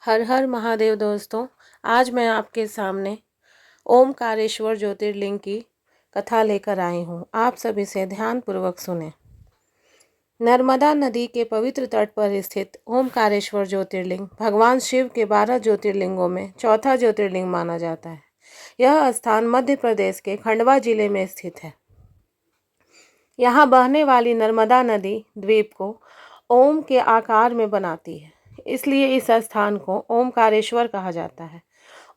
हर हर महादेव दोस्तों। आज मैं आपके सामने ओमकारेश्वर ज्योतिर्लिंग की कथा लेकर आई हूँ। आप सभी से ध्यानपूर्वक सुने। नर्मदा नदी के पवित्र तट पर स्थित ओमकारेश्वर ज्योतिर्लिंग भगवान शिव के 12 ज्योतिर्लिंगों में चौथा ज्योतिर्लिंग माना जाता है। यह स्थान मध्य प्रदेश के खंडवा जिले में स्थित है। यहाँ बहने वाली नर्मदा नदी द्वीप को ओम के आकार में बनाती है, इसलिए इस स्थान को ओमकारेश्वर कहा जाता है।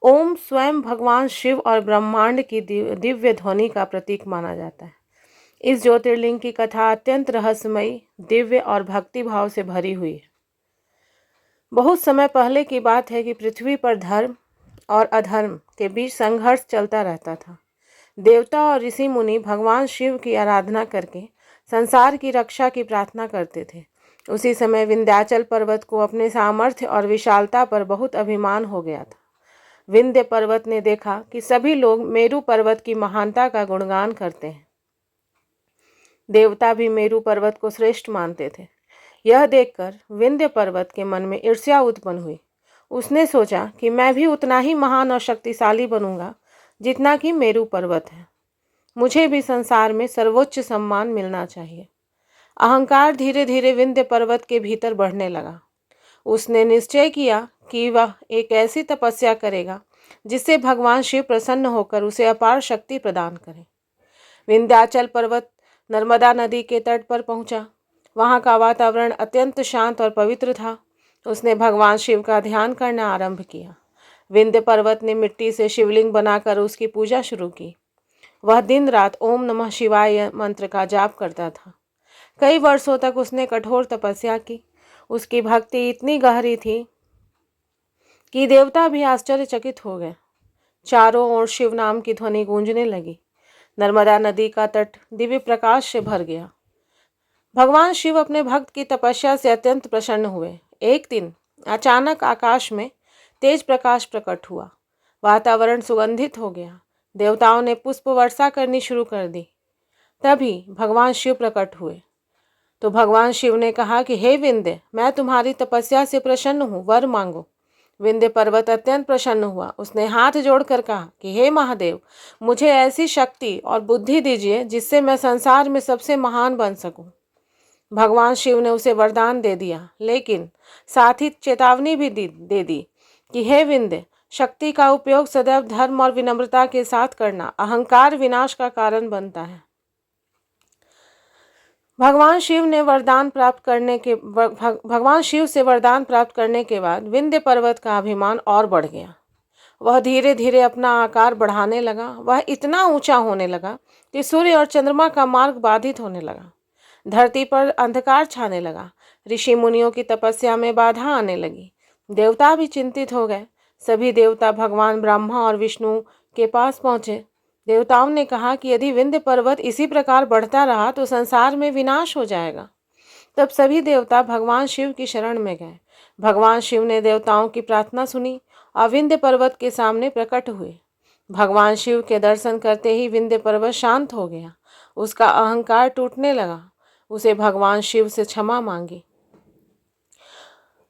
ओम स्वयं भगवान शिव और ब्रह्मांड की दिव्य ध्वनि का प्रतीक माना जाता है। इस ज्योतिर्लिंग की कथा अत्यंत रहस्यमयी, दिव्य और भक्ति भाव से भरी हुई है। बहुत समय पहले की बात है कि पृथ्वी पर धर्म और अधर्म के बीच संघर्ष चलता रहता था। देवता और ऋषि मुनि भगवान शिव की आराधना करके संसार की रक्षा की प्रार्थना करते थे। उसी समय विंध्याचल पर्वत को अपने सामर्थ्य और विशालता पर बहुत अभिमान हो गया था। विंध्य पर्वत ने देखा कि सभी लोग मेरु पर्वत की महानता का गुणगान करते हैं। देवता भी मेरु पर्वत को श्रेष्ठ मानते थे। यह देखकर विंध्य पर्वत के मन में ईर्ष्या उत्पन्न हुई। उसने सोचा कि मैं भी उतना ही महान और शक्तिशाली बनूंगा जितना कि मेरु पर्वत है। मुझे भी संसार में सर्वोच्च सम्मान मिलना चाहिए। अहंकार धीरे धीरे विंध्य पर्वत के भीतर बढ़ने लगा। उसने निश्चय किया कि वह एक ऐसी तपस्या करेगा जिससे भगवान शिव प्रसन्न होकर उसे अपार शक्ति प्रदान करें। विंध्याचल पर्वत नर्मदा नदी के तट पर पहुंचा। वहां का वातावरण अत्यंत शांत और पवित्र था। उसने भगवान शिव का ध्यान करना आरंभ किया। विंध्य पर्वत ने मिट्टी से शिवलिंग बनाकर उसकी पूजा शुरू की। वह दिन रात ओम नमः शिवाय मंत्र का जाप करता था। कई वर्षों तक उसने कठोर तपस्या की। उसकी भक्ति इतनी गहरी थी कि देवता भी आश्चर्यचकित हो गए। चारों ओर शिव नाम की ध्वनि गूंजने लगी। नर्मदा नदी का तट दिव्य प्रकाश से भर गया। भगवान शिव अपने भक्त की तपस्या से अत्यंत प्रसन्न हुए। एक दिन अचानक आकाश में तेज प्रकाश प्रकट हुआ। वातावरण सुगंधित हो गया। देवताओं ने पुष्प वर्षा करनी शुरू कर दी। तभी भगवान शिव प्रकट हुए। तो भगवान शिव ने कहा कि हे विंध्य, मैं तुम्हारी तपस्या से प्रसन्न हूँ, वर मांगो। विंध्य पर्वत अत्यंत प्रसन्न हुआ। उसने हाथ जोड़कर कहा कि हे महादेव, मुझे ऐसी शक्ति और बुद्धि दीजिए जिससे मैं संसार में सबसे महान बन सकूं। भगवान शिव ने उसे वरदान दे दिया, लेकिन साथ ही चेतावनी भी दे दी कि हे विंध्य, शक्ति का उपयोग सदैव धर्म और विनम्रता के साथ करना। अहंकार विनाश का कारण बनता है। भगवान शिव से वरदान प्राप्त करने के बाद विंध्य पर्वत का अभिमान और बढ़ गया। वह धीरे धीरे अपना आकार बढ़ाने लगा। वह इतना ऊंचा होने लगा कि सूर्य और चंद्रमा का मार्ग बाधित होने लगा। धरती पर अंधकार छाने लगा। ऋषि मुनियों की तपस्या में बाधा आने लगी। देवता भी चिंतित हो गए। सभी देवता भगवान ब्रह्मा और विष्णु के पास पहुंचे। देवताओं ने कहा कि यदि विंध्य पर्वत इसी प्रकार बढ़ता रहा तो संसार में विनाश हो जाएगा। तब सभी देवता भगवान शिव की शरण में गए। भगवान शिव ने देवताओं की प्रार्थना सुनी और विंध्य पर्वत के सामने प्रकट हुए। भगवान शिव के दर्शन करते ही विंध्य पर्वत शांत हो गया। उसका अहंकार टूटने लगा। उसे भगवान शिव से क्षमा मांगी।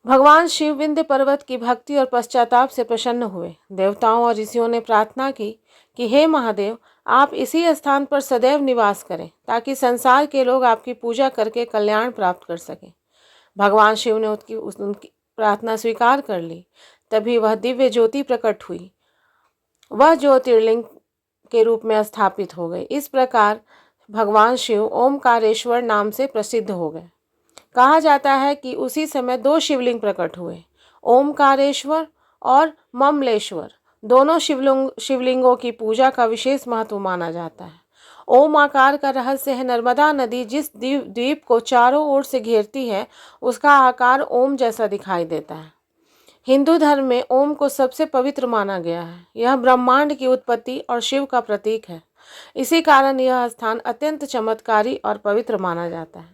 भगवान शिव विंध्य पर्वत की भक्ति और पश्चाताप से प्रसन्न हुए। देवताओं और ऋषियों ने प्रार्थना की कि हे महादेव, आप इसी स्थान पर सदैव निवास करें ताकि संसार के लोग आपकी पूजा करके कल्याण प्राप्त कर सकें। भगवान शिव ने उनकी प्रार्थना स्वीकार कर ली। तभी वह दिव्य ज्योति प्रकट हुई। वह ज्योतिर्लिंग के रूप में स्थापित हो गई। इस प्रकार भगवान शिव ओमकारेश्वर नाम से प्रसिद्ध हो गए। कहा जाता है कि उसी समय 2 शिवलिंग प्रकट हुए, ओमकारेश्वर और ममलेश्वर। दोनों शिवलिंगों की पूजा का विशेष महत्व माना जाता है। ओम आकार का रहस्य है। नर्मदा नदी जिस द्वीप को चारों ओर से घेरती है, उसका आकार ओम जैसा दिखाई देता है। हिंदू धर्म में ओम को सबसे पवित्र माना गया है। यह ब्रह्मांड की उत्पत्ति और शिव का प्रतीक है। इसी कारण यह स्थान अत्यंत चमत्कारी और पवित्र माना जाता है।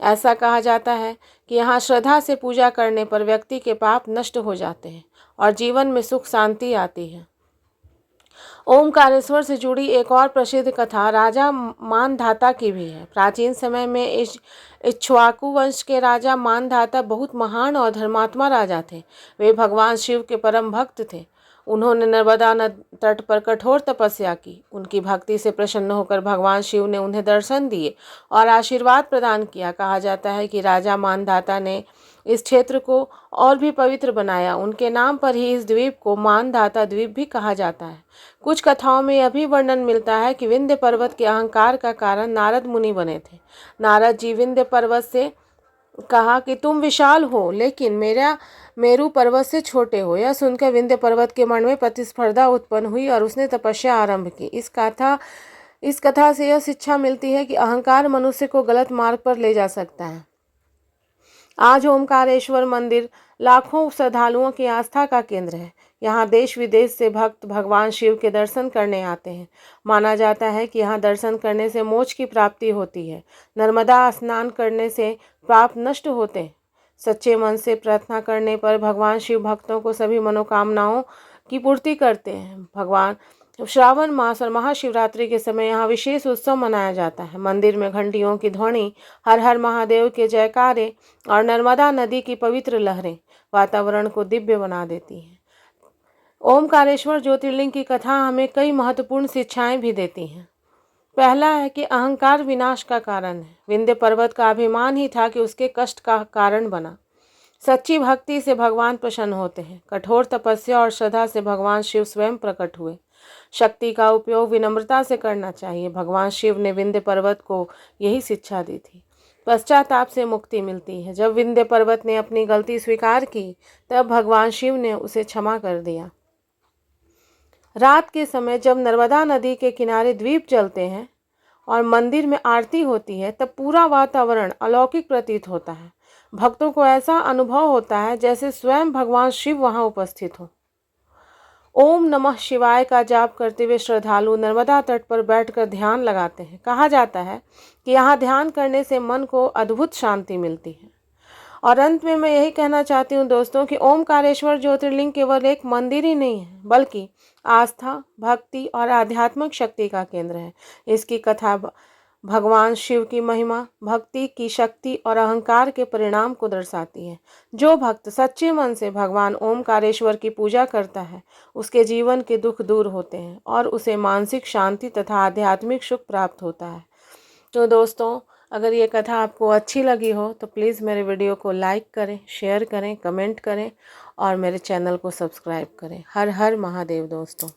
ऐसा कहा जाता है कि यहाँ श्रद्धा से पूजा करने पर व्यक्ति के पाप नष्ट हो जाते हैं और जीवन में सुख शांति आती है। ओमकारेश्वर से जुड़ी एक और प्रसिद्ध कथा राजा मानधाता की भी है। प्राचीन समय में इक्ष्वाकु वंश के राजा मानधाता बहुत महान और धर्मात्मा राजा थे। वे भगवान शिव के परम भक्त थे। उन्होंने नर्मदा तट पर कठोर तपस्या की। उनकी भक्ति से प्रसन्न होकर भगवान शिव ने उन्हें दर्शन दिए और आशीर्वाद प्रदान किया। कहा जाता है कि राजा मानधाता ने इस क्षेत्र को और भी पवित्र बनाया। उनके नाम पर ही इस द्वीप को मानधाता द्वीप भी कहा जाता है। कुछ कथाओं में यह भी वर्णन मिलता है कि विंध्य पर्वत के अहंकार का कारण नारद मुनि बने थे। नारद जी विंध्य पर्वत से कहा कि तुम विशाल हो लेकिन मेरा मेरू पर्वत से छोटे हो। यह सुनकर विंध्य पर्वत के मन में प्रतिस्पर्धा उत्पन्न हुई और उसने तपस्या आरंभ की। इस कथा से यह शिक्षा मिलती है कि अहंकार मनुष्य को गलत मार्ग पर ले जा सकता है। आज ओमकारेश्वर मंदिर लाखों श्रद्धालुओं की आस्था का केंद्र है। यहाँ देश विदेश से भक्त भगवान शिव के दर्शन करने आते हैं। माना जाता है कि यहाँ दर्शन करने से मोक्ष की प्राप्ति होती है। नर्मदा स्नान करने से पाप नष्ट होते हैं। सच्चे मन से प्रार्थना करने पर भगवान शिव भक्तों को सभी मनोकामनाओं की पूर्ति करते हैं। भगवान श्रावण मास और महाशिवरात्रि के समय यहाँ विशेष उत्सव मनाया जाता है। मंदिर में घंटियों की ध्वनि, हर हर महादेव के जयकारे और नर्मदा नदी की पवित्र लहरें वातावरण को दिव्य बना देती हैं। ओमकारेश्वर ज्योतिर्लिंग की कथा हमें कई महत्वपूर्ण शिक्षाएं भी देती हैं। पहला है कि अहंकार विनाश का कारण है। विंध्य पर्वत का अभिमान ही था कि उसके कष्ट का कारण बना। सच्ची भक्ति से भगवान प्रसन्न होते हैं। कठोर तपस्या और श्रद्धा से भगवान शिव स्वयं प्रकट हुए। शक्ति का उपयोग विनम्रता से करना चाहिए। भगवान शिव ने विंध्य पर्वत को यही शिक्षा दी थी। पश्चाताप से मुक्ति मिलती है। जब विंध्य पर्वत ने अपनी गलती स्वीकार की तब भगवान शिव ने उसे क्षमा कर दिया। रात के समय जब नर्मदा नदी के किनारे द्वीप जलते हैं और मंदिर में आरती होती है तब पूरा वातावरण अलौकिक प्रतीत होता है। भक्तों को ऐसा अनुभव होता है जैसे स्वयं भगवान शिव वहां उपस्थित हो। ओम नमः शिवाय का जाप करते हुए श्रद्धालु नर्मदा तट पर बैठकर ध्यान लगाते हैं। कहा जाता है कि यहाँ ध्यान करने से मन को अद्भुत शांति मिलती है। और अंत में मैं यही कहना चाहती हूँ दोस्तों कि ओमकारेश्वर ज्योतिर्लिंग केवल एक मंदिर ही नहीं है बल्कि आस्था, भक्ति और आध्यात्मिक शक्ति का केंद्र है। इसकी कथा भगवान शिव की महिमा, भक्ति की शक्ति और अहंकार के परिणाम को दर्शाती है। जो भक्त सच्चे मन से भगवान ओमकारेश्वर की पूजा करता है उसके जीवन के दुख दूर होते हैं और उसे मानसिक शांति तथा आध्यात्मिक सुख प्राप्त होता है। तो दोस्तों, अगर ये कथा आपको अच्छी लगी हो तो प्लीज़ मेरे वीडियो को लाइक करें, शेयर करें, कमेंट करें और मेरे चैनल को सब्सक्राइब करें। हर हर महादेव दोस्तों।